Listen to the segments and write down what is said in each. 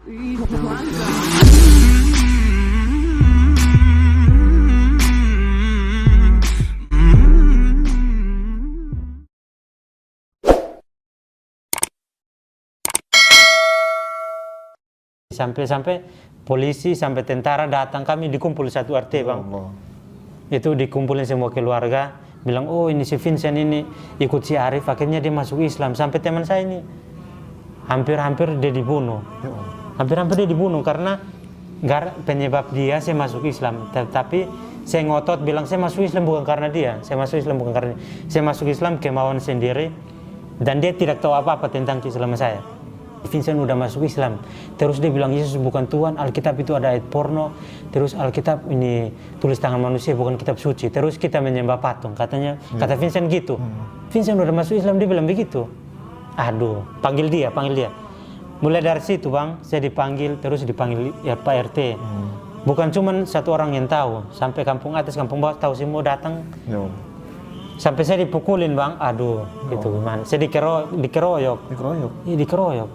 Sampai polisi, sampai tentara datang, kami dikumpul satu RT, Bang. Itu dikumpulin semua keluarga, bilang, oh ini si Vincent ini ikut si Arif, akhirnya dia masuk Islam. Sampai teman saya ini hampir dia dibunuh. Hampir dia dibunuh karena penyebab dia saya masuk Islam. Tapi saya ngotot bilang saya masuk Islam bukan karena dia. Saya masuk Islam bukan karena dia. Saya masuk Islam kemauan sendiri, dan dia tidak tahu apa-apa tentang keislaman saya. Vincent udah masuk Islam, terus dia bilang Yesus bukan Tuhan, Alkitab itu ada ayat porno, terus Alkitab ini tulis tangan manusia bukan kitab suci, terus kita menyembah patung, katanya, kata Vincent gitu. Vincent udah masuk Islam, dia bilang begitu. Aduh, panggil dia. Mulai dari situ, Bang, saya dipanggil ya Pak RT. Bukan cuma satu orang yang tahu, sampai kampung atas, kampung bawah tahu, semua datang. Sampai saya dipukulin, Bang. Aduh, gitu gimana? Saya dikeroyok. Iya, dikeroyok.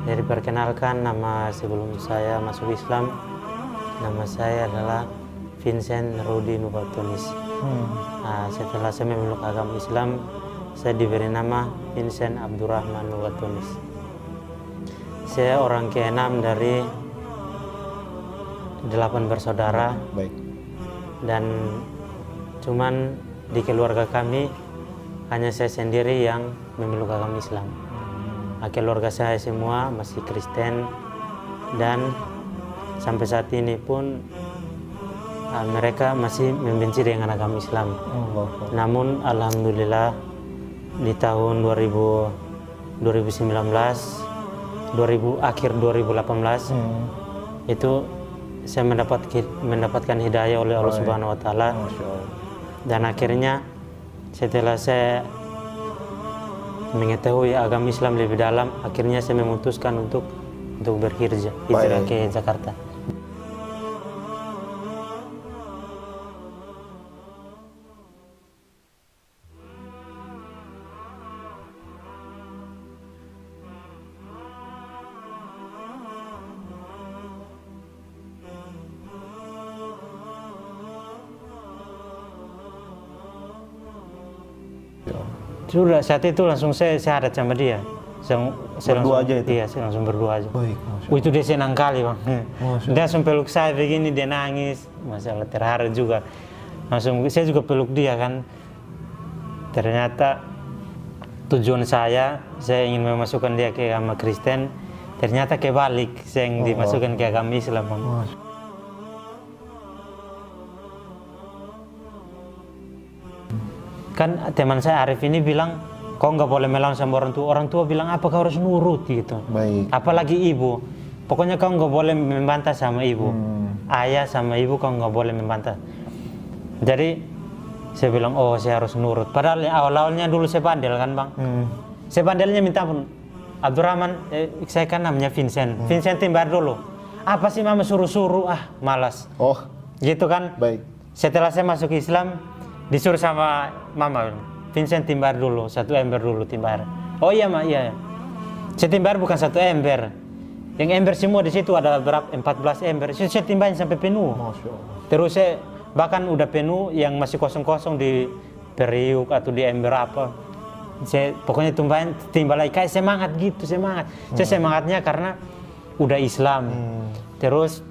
Jadi perkenalkan, nama sebelum saya masuk Islam, nama saya adalah Vincent Rudi Nubatunis. Setelah saya memeluk agama Islam, saya diberi nama Vincent Abdurrahman Nubatunis. Saya orang ke-6 dari 8 bersaudara. Baik. Dan cuman di keluarga kami hanya saya sendiri yang memeluk agama Islam. Keluarga saya semua masih Kristen, dan sampai saat ini pun mereka masih membenci dengan agama Islam. Namun alhamdulillah di tahun 2019, akhir 2018 itu saya mendapatkan hidayah oleh Allah Subhanahu Wa Taala, dan akhirnya setelah saya mengetahui agama Islam lebih dalam, akhirnya saya memutuskan untuk berhijrah ke Jakarta. Sudah saat itu langsung saya syahadat sama dia. Saya berdua langsung, aja itu? Iya, saya langsung berdua aja. Baik, Itu dia senang kali, Bang. Dia langsung peluk saya begini, dia nangis. Masalah terharu juga. Langsung saya juga peluk dia kan. Ternyata tujuan saya ingin memasukkan dia ke agama Kristen. Ternyata kebalik, saya yang dimasukkan ke agama Islam, Bang. Kan teman saya Arif ini bilang, kau nggak boleh melawan sama orang tua. Orang tua bilang, apa kau harus nurut gitu. Baik. Apalagi ibu. Pokoknya kau nggak boleh membantah sama ibu. Ayah sama ibu kau nggak boleh membantah. Jadi saya bilang, oh saya harus nurut. Padahal awal-awalnya dulu saya bandel kan, Bang. Saya bandelnya minta pun, Abdurrahman, saya kan namanya Vincent. Vincent timbar dulu. Apa sih mama suruh-suruh? Malas. Gitu kan. Baik. Setelah saya masuk Islam, disuruh sama mama, Vincent timbar dulu, 1 ember dulu timbar. Oh iya, Ma, iya. Saya timbar bukan 1 ember. Yang ember semua di situ ada berapa? 14 ember. Saya timbahin sampai penuh. Terus saya bahkan udah penuh, yang masih kosong-kosong di periuk atau di ember apa. Saya pokoknya timbal lagi, kayak semangat gitu, semangat. Saya semangatnya karena udah Islam. Terus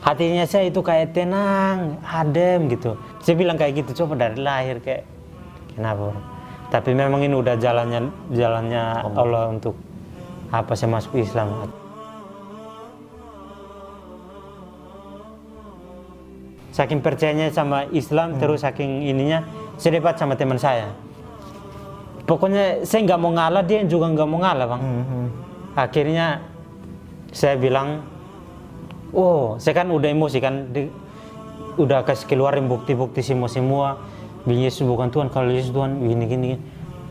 hatinya saya itu kayak tenang, adem gitu. Saya bilang kayak gitu, coba dari lahir kayak kenapa? Tapi memang ini udah jalannya Allah untuk apa saya masuk Islam. Saking percayanya sama Islam, terus saking ininya, saya debat sama teman saya. Pokoknya saya nggak mau ngalah, dia juga nggak mau ngalah, Bang. Akhirnya saya bilang, oh, saya kan udah emosi kan, udah kasih keluarin bukti-bukti semua bilang Yesus bukan Tuhan, kalau Yesus Tuhan gini.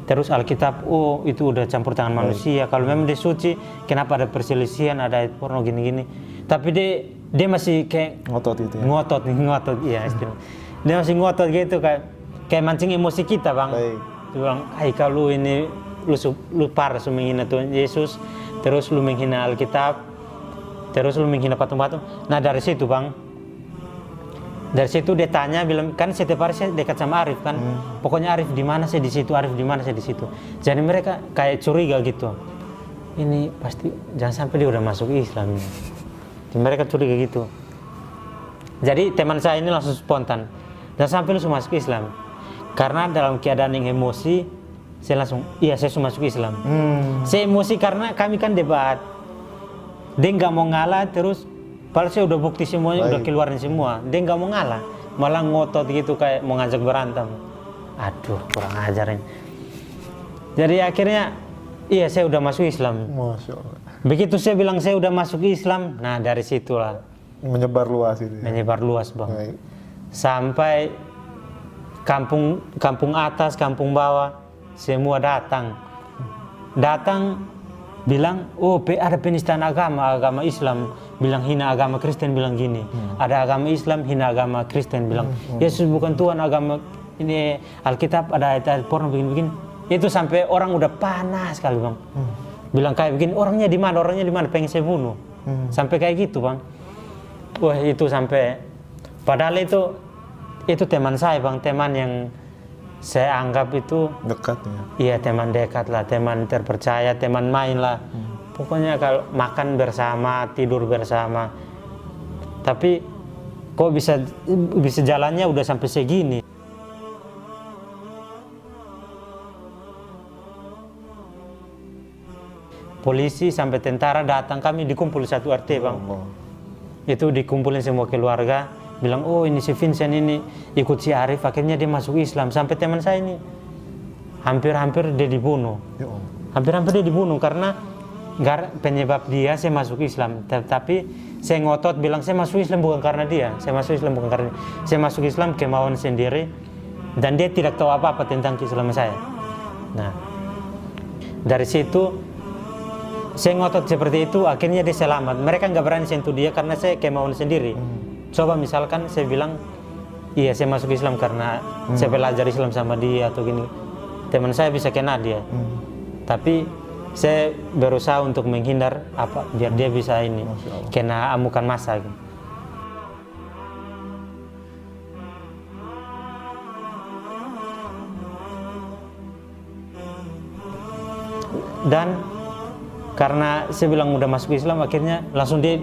Terus Alkitab, oh itu udah campur tangan manusia. Kalau memang dia suci, kenapa ada perselisihan, ada ayat porno gini. Tapi dia masih kayak ngotot itu ya. Ngotot, iya istilah. Dia masih ngotot gitu kayak mancing emosi kita, Bang. Dia bilang, kalau ini lu parah menghina Tuhan Yesus, terus lu menghina Alkitab, terus lu menghina patung-patung. Nah dari situ, Bang, dari situ dia tanya, bilang kan setiap hari saya dekat sama Arif kan, pokoknya Arif di mana saya di situ, Arif di mana saya di situ. Jadi mereka kayak curiga gitu, ini pasti jangan sampai dia udah masuk Islam. Jadi mereka curiga gitu. Jadi teman saya ini langsung spontan, jangan sampai lu masuk Islam, karena dalam keadaan yang emosi saya langsung saya masuk Islam. Saya emosi karena kami kan debat, dia nggak mau ngalah terus. Padahal saya udah bukti semuanya, udah keluarin semua. Dia nggak mau ngalah, malah ngotot gitu kayak mau ngajak berantem. Aduh, kurang ajar ini. Jadi akhirnya, saya udah masuk Islam. Masya Allah. Begitu saya bilang saya udah masuk Islam, nah dari situlah menyebar luas itu. Menyebar luas, Bang. Sampai kampung atas, kampung bawah, semua datang bilang, ada penistaan agama Islam bilang hina agama Kristen, bilang gini. Ada agama Islam hina agama Kristen, bilang Yesus bukan Tuhan, agama ini Alkitab ada ayat-ayat porno begini. Itu sampai orang udah panas sekali, Bang. Bilang kayak begini, orangnya di mana, pengen saya bunuh. Sampai kayak gitu, Bang. Wah, itu sampai padahal itu teman saya, Bang, teman yang saya anggap itu dekat ya. Iya, teman dekat lah, teman terpercaya, teman main lah. Pokoknya kalau makan bersama, tidur bersama. Tapi kok bisa jalannya udah sampai segini. Polisi sampai tentara datang, kami dikumpul satu RT, Bang. Itu dikumpulin semua keluarga, bilang, ini si Vincent ini ikut si Arif, akhirnya dia masuk Islam. Sampai teman saya ini hampir dia dibunuh. Hampir dia dibunuh karena penyebab dia saya masuk Islam. Tapi saya ngotot bilang saya masuk Islam bukan karena dia. Saya masuk Islam kemauan sendiri, dan dia tidak tahu apa-apa tentang keislaman saya. Nah, dari situ saya ngotot seperti itu, akhirnya dia selamat. Mereka nggak berani sentuh dia karena saya kemauan sendiri. Coba misalkan saya bilang, saya masuk Islam karena saya belajar Islam sama dia atau gini, teman saya bisa kena dia. Tapi saya berusaha untuk menghindar biar dia bisa ini kena amukan massa gitu. Dan karena saya bilang udah masuk Islam, akhirnya langsung dia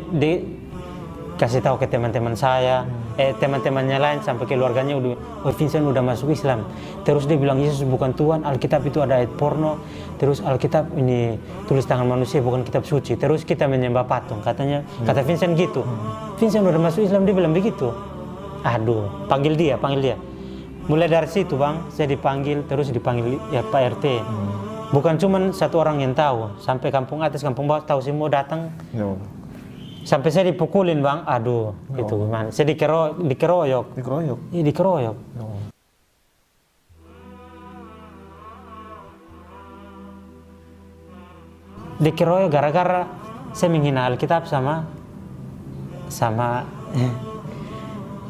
kasih tahu ke teman-teman saya, teman-temannya lain sampai keluarganya Vincent udah masuk Islam. Terus dia bilang Yesus bukan Tuhan, Alkitab itu ada ayat porno, terus Alkitab ini tulis tangan manusia bukan kitab suci. Terus kita menyembah patung, katanya, kata Vincent gitu. Vincent udah masuk Islam, dia bilang begitu. Aduh, panggil dia. Mulai dari situ, Bang, saya dipanggil Pak RT. Bukan cuman satu orang yang tahu, sampai kampung atas, kampung bawah tahu, semua datang. Sampai saya dipukulin, Bang. Aduh, itu gimana? Saya dikeroyok. Iya, dikeroyok. Dikeroyok gara-gara saya menghina Alkitab sama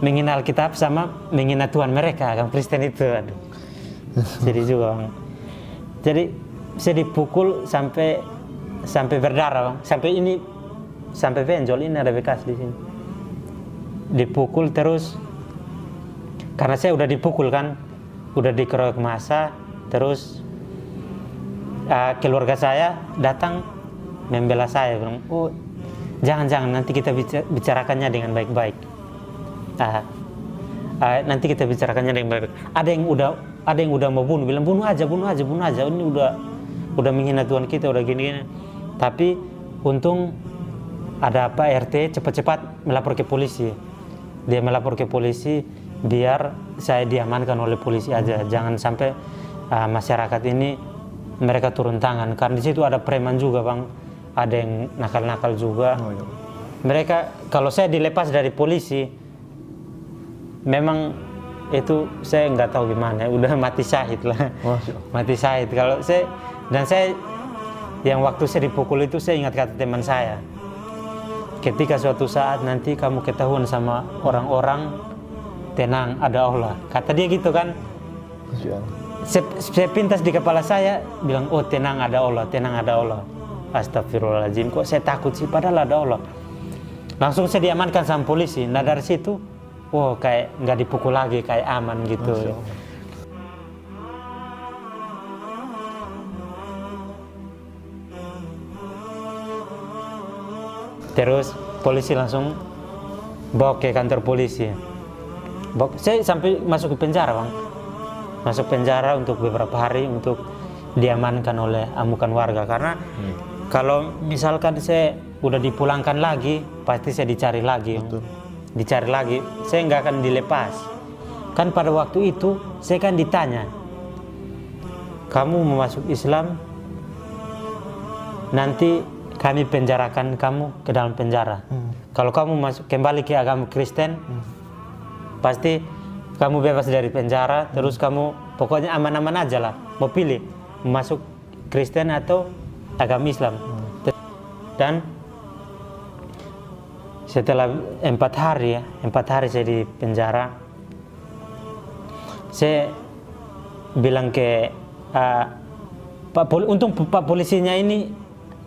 menghina Alkitab sama menghina Tuhan mereka, kan Kristen itu. Aduh. Jadi juga, Bang. Jadi saya dipukul sampai berdarah, Bang. Sampai benjol, ini ada bekas di sini. Dipukul terus, karena saya udah dipukul kan, udah dikeroyok massa, terus keluarga saya datang membela saya, bilang, jangan, nanti kita bicarakannya dengan baik-baik. Nanti kita bicarakannya dengan baik-baik. Ada yang udah mau bunuh, bilang bunuh aja. Ini udah menghina Tuhan kita, udah gini. Tapi untung ada Pak RT cepat-cepat melapor ke polisi. Dia melapor ke polisi biar saya diamankan oleh polisi aja. Jangan sampai masyarakat ini mereka turun tangan. Karena di situ ada preman juga, Bang. Ada yang nakal-nakal juga. Mereka, kalau saya dilepas dari polisi, memang itu saya nggak tahu gimana, udah mati syahid lah. Masya Allah. Mati syahid. Kalau saya yang waktu saya dipukul itu, saya ingat kata teman saya, ketika suatu saat nanti kamu ketahuan sama orang-orang, tenang, ada Allah. Kata dia gitu kan. Masya Allah. Sepintas di kepala saya bilang, oh tenang ada Allah, tenang ada Allah. Astagfirullahaladzim, kok saya takut sih, padahal ada Allah. Langsung saya diamankan sama polisi. Nah dari situ, oh kayak nggak dipukul lagi, kayak aman gitu. Masya Allah. Terus polisi langsung bawa ke kantor polisi. Saya sampai masuk ke penjara, Bang. Masuk penjara untuk beberapa hari untuk diamankan oleh amukan warga. Karena kalau misalkan saya udah dipulangkan lagi, pasti saya dicari lagi. Betul. Dicari lagi, saya nggak akan dilepas. Kan pada waktu itu saya kan ditanya, kamu mau masuk Islam, nanti kami penjarakan kamu ke dalam penjara. Kalau kamu kembali ke agama Kristen, pasti kamu bebas dari penjara. Terus kamu pokoknya aman-aman aja lah. Mau pilih masuk Kristen atau agama Islam. Dan setelah 4 hari saya di penjara, saya bilang ke untung Pak polisinya ini,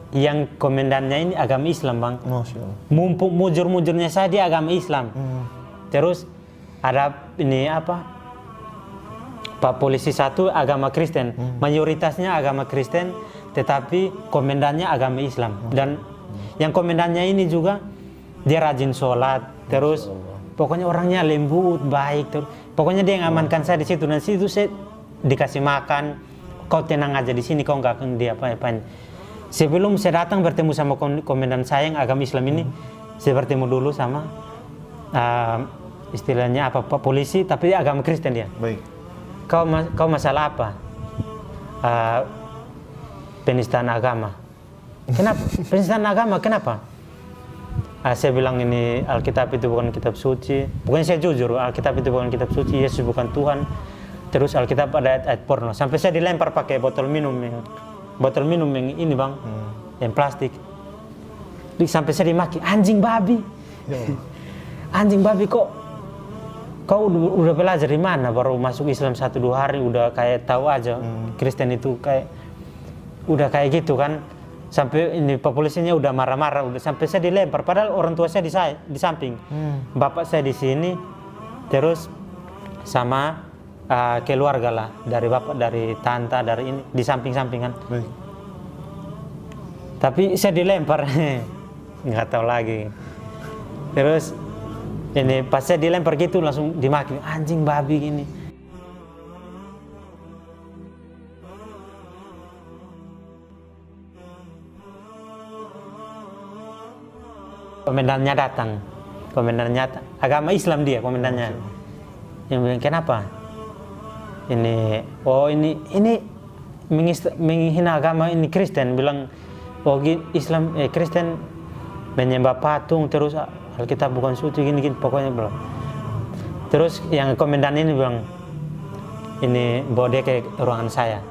yang komandannya ini agama Islam, Bang. Masya Allah. Mumpung mujur-mujurnya saya di agama Islam. Terus ada ini Pak polisi satu agama Kristen, mayoritasnya agama Kristen, tetapi komandannya agama Islam. Dan yang komandannya ini juga dia rajin sholat, terus pokoknya orangnya lembut, baik, terus pokoknya dia yang amankan saya di situ. Dan situ saya dikasih makan, kau tenang aja di sini, kau nggak akan diapa-apain. Sebelum saya datang bertemu sama komandan saya yang agama Islam ini, saya bertemu dulu sama istilahnya Pak polisi, tapi dia agama Kristen dia. Baik. Kau masalah apa? Penistaan agama. Kenapa? Penistaan agama, kenapa? Saya bilang ini Alkitab itu bukan kitab suci. Pokoknya saya jujur, Alkitab itu bukan kitab suci, Yesus bukan Tuhan. Terus Alkitab ada ayat porno. Sampai saya dilempar pakai botol minum yang ini, Bang, yang plastik. Sampai saya dimaki, anjing babi. Anjing babi, kau udah belajar di mana? Baru masuk Islam 1-2 hari udah kayak tahu aja Kristen itu kayak udah kayak gitu kan. Sampai ini Pak polisinya udah marah-marah, udah sampai saya dilempar. Padahal orang tua saya di samping, bapak saya di sini, terus sama keluarga lah, dari bapak, dari tante, dari ini di samping-samping kan. Baik. Tapi saya dilempar, nggak tahu lagi. Terus ini pas saya dilempar gitu langsung dimaki, anjing babi gini. Komandannya datang, agama Islam dia komandannya. Yang bilang kenapa? Ini menghina agama ini Kristen, bilang Islam Kristen menyembah patung, terus Alkitab bukan suci gini pokoknya bilang. Terus yang komandan ini bilang ini bawa dia ke ruangan saya.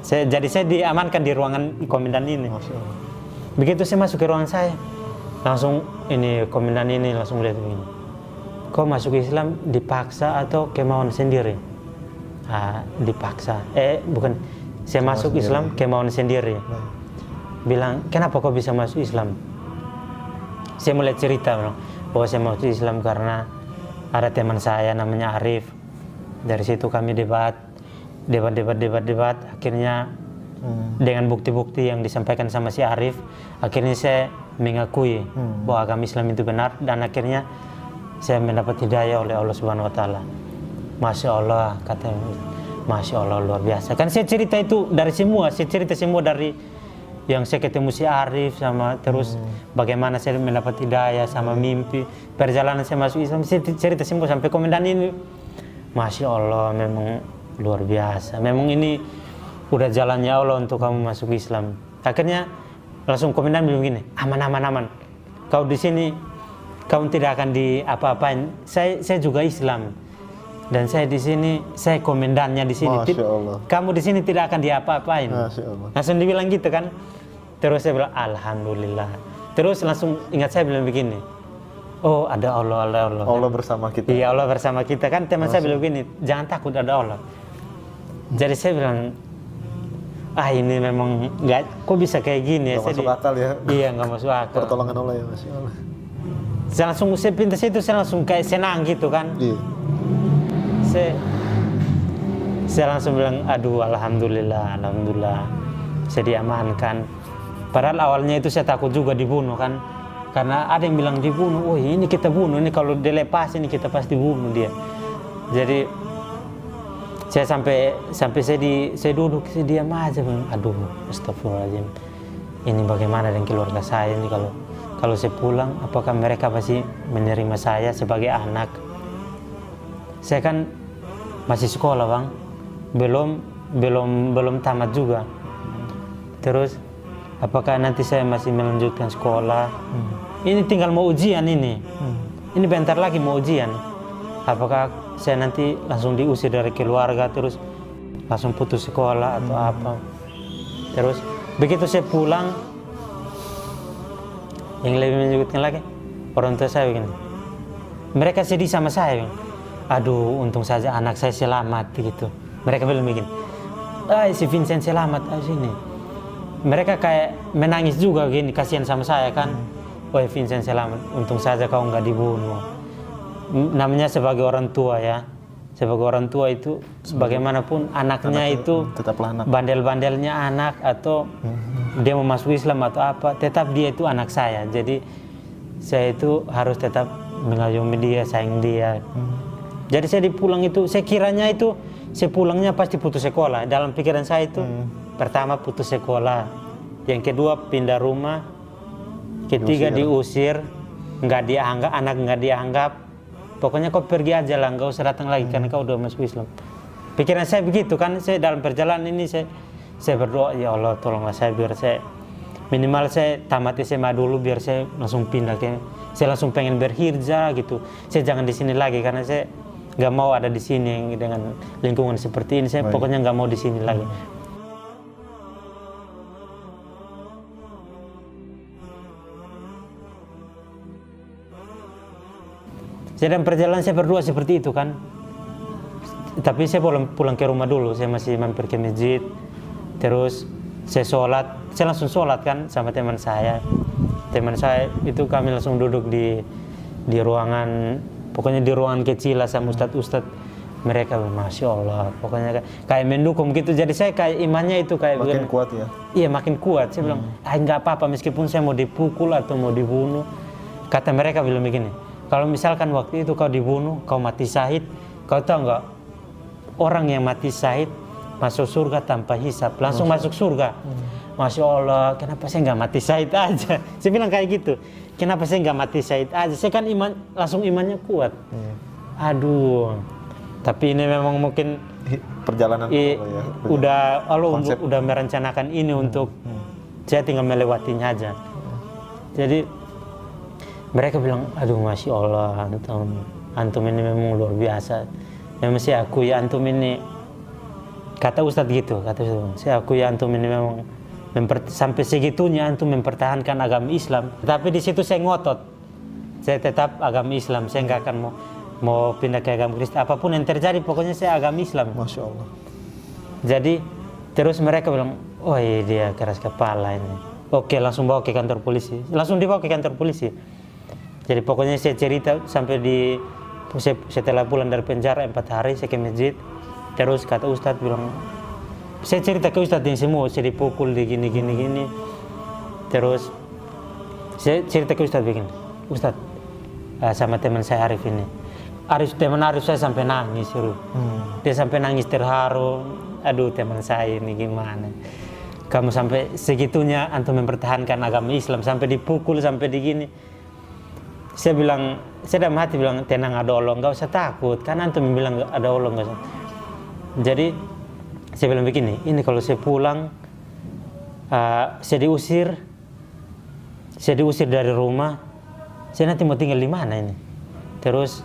Jadi saya diamankan di ruangan komandan ini. Begitu saya masuk ke ruangan saya, langsung ini komandan ini langsung lihat begini, kau masuk Islam dipaksa atau kemauan sendiri? Dipaksa. Bukan, saya masuk sendiri. Islam kemauan sendiri. Bilang, kenapa kau bisa masuk Islam? Saya mulai cerita, bahwa saya masuk Islam karena ada teman saya namanya Arif. Dari situ kami debat. Akhirnya dengan bukti-bukti yang disampaikan sama si Arif, akhirnya saya mengakui bahwa agama Islam itu benar, dan akhirnya saya mendapat hidayah oleh Allah Subhanahu Wa Taala. Masya Allah, katanya, Masya Allah, luar biasa. Kan saya cerita itu dari semua, saya cerita semua dari yang saya ketemu si Arif sama terus bagaimana saya mendapat hidayah sama mimpi, perjalanan saya masuk Islam, saya cerita semua sampai komandan ini. Masya Allah, memang luar biasa. Memang ini udah jalannya Allah untuk kamu masuk Islam. Akhirnya langsung komandan bilang begini, aman. Kau di sini kamu tidak akan di apa-apain. Saya juga Islam dan saya di sini, saya komandannya di sini. Masya Allah. Kamu di sini tidak akan diapa-apain. Masya Allah. Langsung dibilang gitu kan. Terus saya bilang alhamdulillah. Terus langsung ingat saya bilang begini. Oh ada Allah, ada Allah. Allah bersama kita. Iya Allah bersama kita kan. Teman saya bilang begini, jangan takut ada Allah. Jadi saya bilang, ini memang nggak, kok bisa kayak gini ya? Nggak masuk akal ya. Iya nggak masuk akal. Pertolongan Allah ya, Masya Allah. Saya langsung, saya pintas itu saya langsung kayak senang gitu kan. Iya. Saya langsung bilang, aduh alhamdulillah, alhamdulillah. Saya diamankan. Padahal awalnya itu saya takut juga dibunuh kan. Karena ada yang bilang dibunuh, oh ini kita bunuh, ini kalau dilepas ini kita pasti bunuh dia. Jadi saya sampai saya duduk, saya diam aja, aduh astagfirullahaladzim. Ini bagaimana dengan keluarga saya ini kalau saya pulang, apakah mereka pasti menerima saya sebagai anak? Saya kan masih sekolah bang, belum tamat juga. Terus apakah nanti saya masih melanjutkan sekolah? Ini tinggal mau ujian ini. Ini bentar lagi mau ujian. Apakah saya nanti langsung diusir dari keluarga terus langsung putus sekolah atau apa? Terus begitu saya pulang, yang lebih menyebutkan lagi orang tua saya begini. Mereka sedih sama saya. Aduh, untung saja anak saya selamat gitu. Mereka bilang begini. Si Vincent selamat sini. Mereka kayak menangis juga gini, kasihan sama saya kan. Wah Vincent selamat, untung saja kau nggak dibunuh. Namanya sebagai orang tua ya, sebagai orang tua itu sebagaimanapun anaknya itu tetaplah anak. Bandel-bandelnya anak atau dia mau masuk Islam atau apa, tetap dia itu anak saya. Jadi saya itu harus tetap mengayomi dia, sayang dia. Jadi saya dipulang itu, saya kiranya itu saya pulangnya pasti putus sekolah. Dalam pikiran saya itu pertama putus sekolah, yang kedua pindah rumah, ketiga diusir, nggak dianggap, anak nggak dianggap. Pokoknya kau pergi aja lah, nggak usah datang lagi karena kau udah masuk Islam. Pikiran saya begitu kan. Saya dalam perjalanan ini saya berdoa, ya Allah tolonglah saya biar saya minimal saya tamat SMA dulu biar saya langsung pindah ke, saya langsung pengen berhijrah gitu. Saya jangan di sini lagi karena saya nggak mau ada di sini dengan lingkungan seperti ini. Saya pokoknya nggak mau di sini lagi. Saya dalam perjalanan saya berdoa seperti itu kan. Tapi saya pulang ke rumah dulu. Saya masih mampir ke masjid. Terus saya sholat. Saya langsung sholat kan sama teman saya. Teman saya itu kami langsung duduk di ruangan. Pokoknya di ruangan kecil lah sama ustadz. Mereka Masya Allah. Pokoknya kayak mendukung gitu. Jadi saya kayak imannya itu kayak makin kuat ya. Iya makin kuat. Saya bilang nggak apa-apa meskipun saya mau dipukul atau mau dibunuh. Kata mereka bilang begini. Kalau misalkan waktu itu kau dibunuh, kau mati syahid, kau tahu nggak? Orang yang mati syahid masuk surga tanpa hisab, langsung masuk surga. Masya Allah, kenapa saya nggak mati syahid aja? Saya bilang kayak gitu. Kenapa saya nggak mati syahid aja? Saya kan langsung imannya kuat. Aduh, tapi ini memang mungkin perjalanan Allah ya. Allah udah merencanakan ini untuk saya tinggal melewatinya aja. Jadi mereka bilang, aduh Masya Allah, antum ini memang luar biasa. Memang saya akui antum ini, kata Ustadz gitu, saya akui antum ini memang sampai segitunya antum mempertahankan agama Islam. Tapi di situ saya ngotot, saya tetap agama Islam, saya nggak akan mau pindah ke agama Kristen. Apapun yang terjadi, pokoknya saya agama Islam. Masya Allah. Jadi terus mereka bilang, oh iya dia keras kepala ini. Oke, langsung bawa ke kantor polisi. Langsung dibawa ke kantor polisi. Jadi pokoknya saya cerita sampai setelah pulang dari penjara 4 hari saya ke masjid. Terus kata Ustadz bilang, saya cerita ke Ustadz ini semua, saya dipukul di gini. Terus saya cerita ke Ustadz begini, Ustadz sama teman saya Arif ini. Teman Arif saya sampai nangis. Dia sampai nangis terharu. Aduh teman saya ini gimana. Kamu sampai segitunya antum mempertahankan agama Islam sampai dipukul sampai digini. Saya dalam hati bilang tenang ada Allah, nggak usah takut kan antum bilang ada Allah nggak usah. Jadi saya bilang begini, ini kalau saya pulang saya diusir dari rumah, saya nanti mau tinggal di mana ini? Terus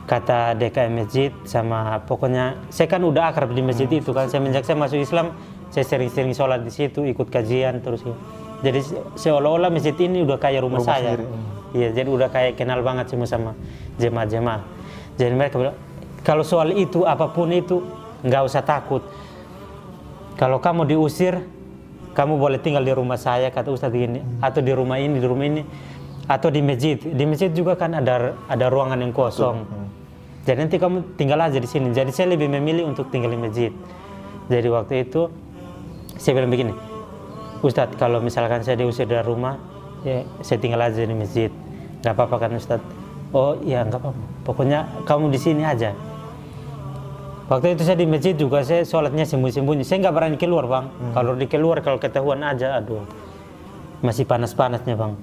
kata DKM masjid sama pokoknya saya kan udah akrab di masjid itu kan. Semenjak saya masuk Islam, saya sering-sering sholat di situ, ikut kajian terus ya. Jadi seolah-olah masjid ini udah kayak rumah saya. sendiri. Iya, jadi udah kayak kenal banget semua sama jemaah-jemaah. Jadi mereka bilang, kalau soal itu apapun itu nggak usah takut. Kalau kamu diusir, kamu boleh tinggal di rumah saya, kata Ustadz gini, atau di rumah ini, atau di masjid. Di masjid juga kan ada ruangan yang kosong. Jadi nanti kamu tinggal aja di sini. Jadi saya lebih memilih untuk tinggal di masjid. Jadi waktu itu saya bilang begini, Ustadz, kalau misalkan saya diusir dari rumah, ya saya tinggal aja di masjid. Gak apa-apa kan Ustadz? Oh iya gak apa-apa. Pokoknya kamu di sini aja. Waktu itu saya di masjid juga, saya sholatnya sembunyi-sembunyi. Saya nggak berani keluar bang. Kalau keluar, kalau ketahuan aja, aduh, masih panas-panasnya bang.